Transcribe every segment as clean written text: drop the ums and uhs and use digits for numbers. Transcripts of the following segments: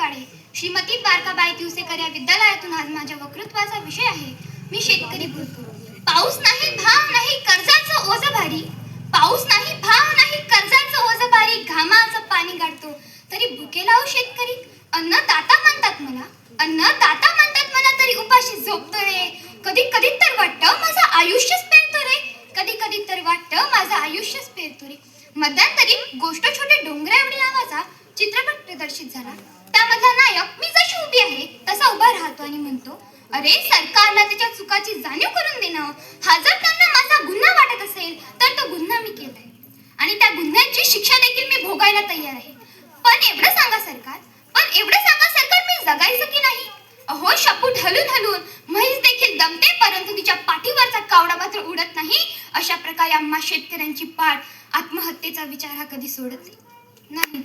वाडे श्रीमती बारकाबाई तिवसेकर या विद्यालयातून आज माझ्या वक्तृत्वाचा विषय आहे. मी शेतकरी बोलतो. पाऊस नाही, भाव नाही, कर्जाचं ओझं भारी. पाऊस नाही, भाव नाही, कर्जाचं ओझं भारी. घामाचं पाणी गाडतो तरी भुकेला हो शेतकरी. अन्नदाता म्हणतात मला, अन्नदाता म्हणतात मला, तरी उपाशी झोपतो रे. कधी कधी तर वाटतं माझं आयुष्यच पेरतो रे. कधी कधी तर वाटतं माझं आयुष्यच पेरतो रे. मध्यंतरी गोष्ट छोटे डोंगरा एवढी नावाचा चित्रपट प्रदर्शित झाला. त्यामधला नायक मी जशी उभी आहे तसा उभा राहतो आणि म्हणतो, अरे सरकारला त्याच्या चुकाची जाणीव करून देणं. हा जर त्यांना माझा गुन्हा वाटत असेल तर तो गुन्हा मी केलाय आणि त्या गुन्ह्याची शिक्षा देखील मी भोगायला तयार आहे. पण एवढं सांगा सरकार, मी जगायचं की नाही? अहो शपूट हलून हलून म्हैस देखील दमते, परंतु तिच्या पाठीवरचा कावडा मात्र उडत नाही. अशा प्रकारे आम्हा शेतकऱ्यांची पाठ आत्महत्येचा विचार हा कधी सोडत नाही.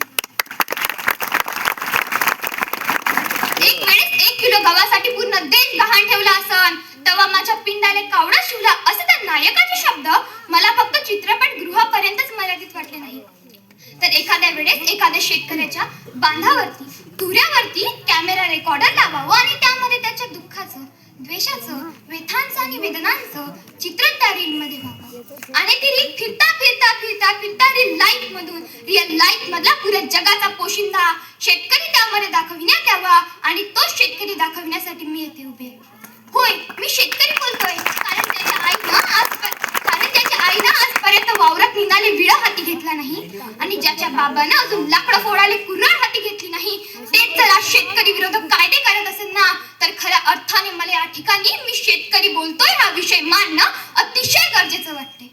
एक वेळेस 1 किलो गव्हासाठी पूर्ण देश गहाण ठेवला असन, तेव्हा माझ्या पिंडाले कावडा शिवला असे त्या नायकाचे शब्द मला फक्त चित्रपट गृहापर्यंतच मर्यादित वाटले नाही, तर एखाद्या वेळेस एखाद्या शेतकऱ्याच्या बांधावरती तुऱ्यावरती कॅमेरा रेकॉर्डर लावावं आणि त्यामध्ये त्याच्या दुःखाचं, द्वेषाचं, व्यथांचं आणि वेदनांचं चित्रण त्या रील मध्ये व्हावं. आणि ती रील फिरता फिरता फिरता फिरता रिअल लाईफ मधला पुऱ्या जगाचा पोशिंदा शेतकरी त्यामध्ये दाखविण्यात यावा आणि तो शेतकरी दाखविण्यासाठी मी येथे उभे आहे. होय, मी शेतकरी बोलतोय कारण त्याच्या आईनं आजपर्यंत वावरात निघाले विळा हाती घेतला नाही आणि ज्याच्या बाबानं अजून लाकडं फोडाले कुऱ्हाड हाती घेतली नाही, तेच जर आज शेतकरी विरोधक कायदे करत असेल ना, तर खऱ्या अर्थाने मला या ठिकाणी मी शेतकरी बोलतोय हा विषय मांडणं अतिशय गरजेचं वाटते.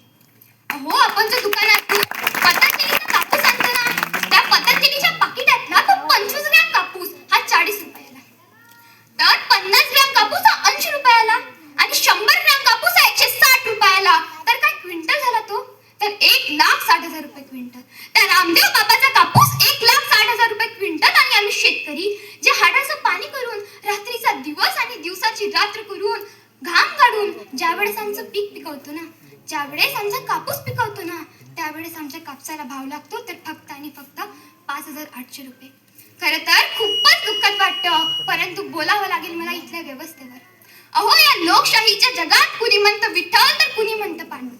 अहो, आपण जो दुकानातून पतंजलीचा कापूस आणतो ना, त्या पतंजलीच्या पाकिटातला तो 25 ग्रॅम कापूस हा 40 रुपयाला, तर 50 ग्रॅम कापूस हा 80 रुपयाला आणि 100 ग्रॅम कापूस हा 160 रुपयाला. तर काय क्विंटल झाला तो? तर 1,60,000 रुपये क्विंटल. त्या रामदेव बाबाचा कापूस 1,60,000 रुपये क्विंटल आणि आम्ही शेतकरी जे हाडाचं पाणी करून, रात्रीचा दिवस आणि दिवसाची रात्र करून, घाम काढून ज्यावेळेस आमचं पीक पिकवतो ना, ज्यावेळेस आमचा कापूस पिकवतो ना, त्यावेळेस आमच्या कापसाला भाव लागतो तर फक्त आणि फक्त 5,800 रुपये. खरं तर खूपच दुःखद वाटतं, परंतु बोलावं लागेल मला इथल्या व्यवस्थेवर. अहो, या लोकशाहीच्या जगात कुणी म्हणतं विठ्ठल तर कुणी म्हणतं पांडू.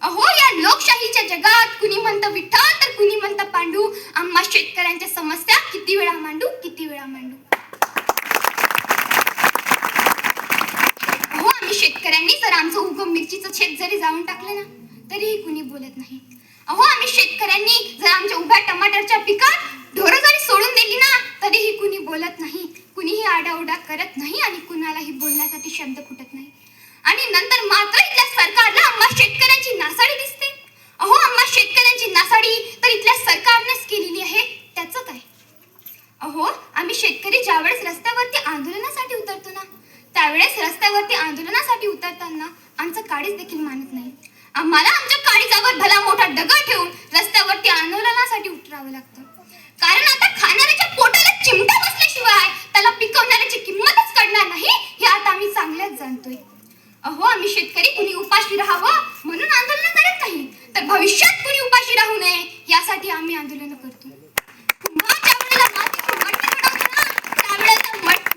अहो, या लोकशाहीच्या जगात कुणी म्हणतं विठ्ठल तर कुणी म्हणतं पांडू. आम्हा शेतकऱ्यांच्या समस्या किती वेळा मांडू. अहो, आम्ही शेतकऱ्यांनी जर आमचं उगम मिरचीचं शेत जरी जाऊन टाकलं ना, तरीही कुणी बोलत नाही. अहो, आम्ही शेतकऱ्यांनी जर आमच्या उभ्या टमाटरच्या पिकात ढोरं जरी सोडून दिली ना, तरीही कुणी बोलत नाही. कुणीही आडाओरडा करत नाही आणि कुणालाही बोलण्यासाठी शब्द फुटत नाही. आणि नंतर मात्र इथल्या सरकारला आम्हा शेतकऱ्यांची नासाडी दिसते. अहो, आम्हा शेतकऱ्यांची नासाडी तर इथल्या सरकारनेच केलेली आहे. त्याचं काय? अहो, आम्ही शेतकरी ज्यावेळेस रस्त्यावरती आंदोलनासाठी उतरतो ना, त्यावेळेस रस्त्यावरती आंदोलनासाठी उतरताना आमचं काळीज देखील मानत नाही. आम्हाला आमच्या काळीजावर भला मोठा दगड ठेवून रस्त्यावरती आंदोलनासाठी उतरावं लागतं. कारण आता खाणाऱ्याच्या पोटाला चिमटा बसल्याशिवाय त्याला पिकवणाऱ्याची किंमतच कळणार नाही, हे आता आम्ही चांगल्याच जाणतोय. अहो, आम्ही शेतकरी कुणी उपाशी राहावं म्हणून आंदोलन करत नाही, तर भविष्यात कुणी उपाशी राहू नये यासाठी आम्ही आंदोलन करतो.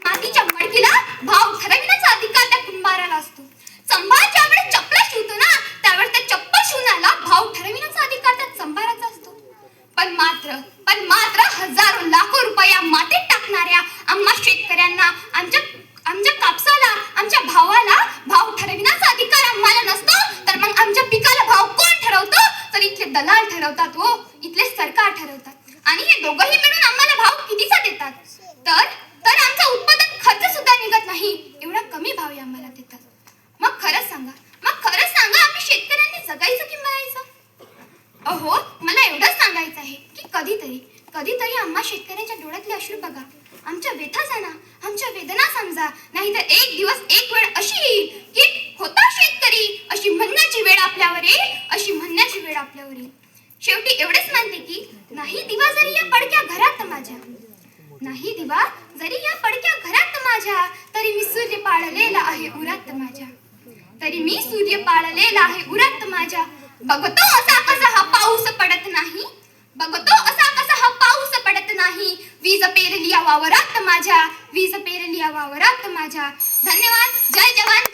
मातीच्या मडकीला भाव ठरविण्याचा अधिकार त्या कुंभाराला असतो. संभार ज्यावेळेस चपला शिवतो ना, त्यावेळेस त्या चप्पल शिवण्याला भाव ठरविण्याचा अधिकार त्या संभाराचा असतो. पण मात्र हजारो लाखो रुपया मातीत टाकणाऱ्या आम्हा शेतकऱ्यांना आमच्या कापसाला, आमच्या भावाला भाव ठरविण्याचा अधिकार आम्हाला नसतो. तर मग आमच्या पिकाला भाव कोण ठरवतो? तर इथले दलाल ठरवतात व इथले सरकार ठरवतात. आणि हे दोघंही मिळून आम्हाला भाव कितीचा देतात? तर आमचा उत्पादन खर्च सुद्धा निघत नाही, एवढा कमी भाव आम्हाला देतात. मग खरंच सांगा आम्ही शेतकऱ्यांनी जगायचं की मरायचं? अहो, मला एवढंच सांगायचं आहे की कधीतरी आम्हा शेतकऱ्यांच्या डोळ्यातले अश्रू बघा, आमच्या व्यथा जाणा, आमच्या वेदना समजा. नाहीतर एक दिवस एक वेळ अशी येईल की होता शेतकरी अशी म्हणण्याची वेळ आपल्यावर येईल. शेवटी एवढेच मानते की नाही दिवा जरी या पडक्या घरात माझ्या, तरी मी सूर्य पाळलेला आहे उरात माझ्या. बघतो असा कसा हा पाऊस पडत नाही, वीज पेरली या वावरात माझ्या, वीज पेरली या वावरात माझ्या. धन्यवाद. जय जवान